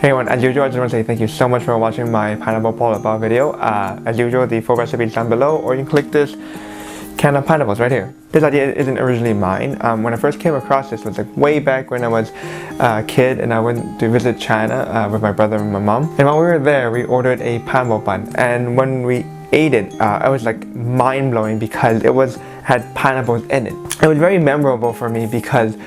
Hey everyone, as usual I just want to say thank you so much for watching my pineapple Bolo Bao video. As usual, the full recipe is down below, or you can click this can of pineapples right here. This idea isn't originally mine. When I first came across this was like way back when I was a kid and I went to visit China with my brother and my mom. And while we were there, we ordered a pineapple bun, and when we ate it, I was like mind-blowing because it had pineapples in it. It was very memorable for me because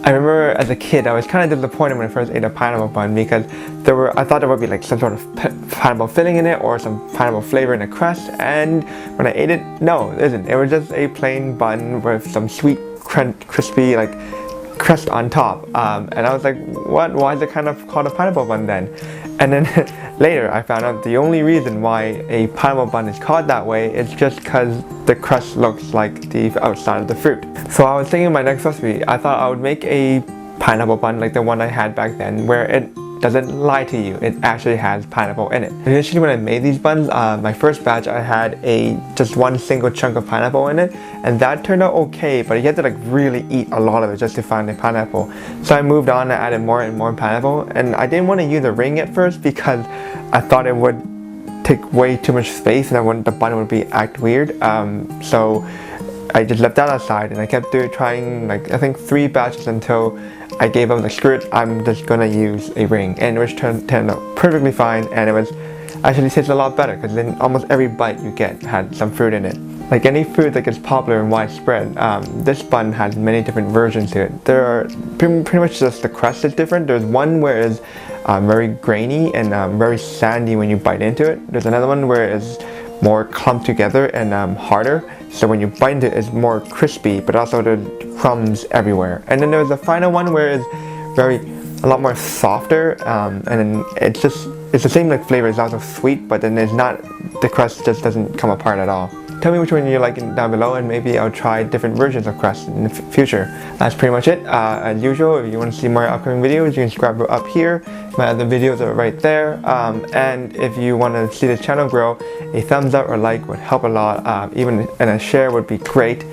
I remember as a kid I was kind of disappointed when I first ate a pineapple bun because I thought there would be like some sort of pineapple filling in it or some pineapple flavor in the crust, and when I ate it, no, it isn't. It was just a plain bun with some sweet, crispy like crust on top, and I was like, what? Why is it kind of called a pineapple bun then? And then later I found out the only reason why a pineapple bun is called that way is just because the crust looks like the outside of the fruit. So I was thinking my next recipe, I thought I would make a pineapple bun like the one I had back then, where it doesn't lie to you, it actually has pineapple in it. Initially when I made these buns, my first batch I had just one single chunk of pineapple in it, and that turned out okay, but you had to like really eat a lot of it just to find the pineapple. So I moved on and added more and more pineapple, and I didn't want to use a ring at first because I thought it would take way too much space and the bun would act weird. So I just left that aside and I kept trying like I think 3 batches until I gave up. Like, screw it, I'm just gonna use a ring, and which turned out perfectly fine, and it was actually tasted a lot better because then almost every bite you get had some fruit in it. Like any food that gets popular and widespread, this bun has many different versions to it. There are pretty much just the crust is different. There's one where it's very grainy and very sandy when you bite into it. There's another one where it's more clumped together and harder, so when you bite into it, it's more crispy, but also there's crumbs everywhere. And then there's the final one where it's a lot more softer, and then it's the same like flavor. It's also sweet, but then the crust just doesn't come apart at all. Tell me which one you like down below, and maybe I'll try different versions of crust in the future. That's pretty much it. As usual, if you want to see more upcoming videos, you can subscribe up here. My other videos are right there. And if you want to see the channel grow, a thumbs up or like would help a lot. Even a share would be great.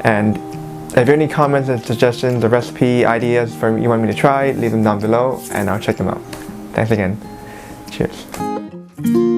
And if you have any comments and suggestions or recipe ideas you want me to try, leave them down below and I'll check them out. Thanks again. Cheers.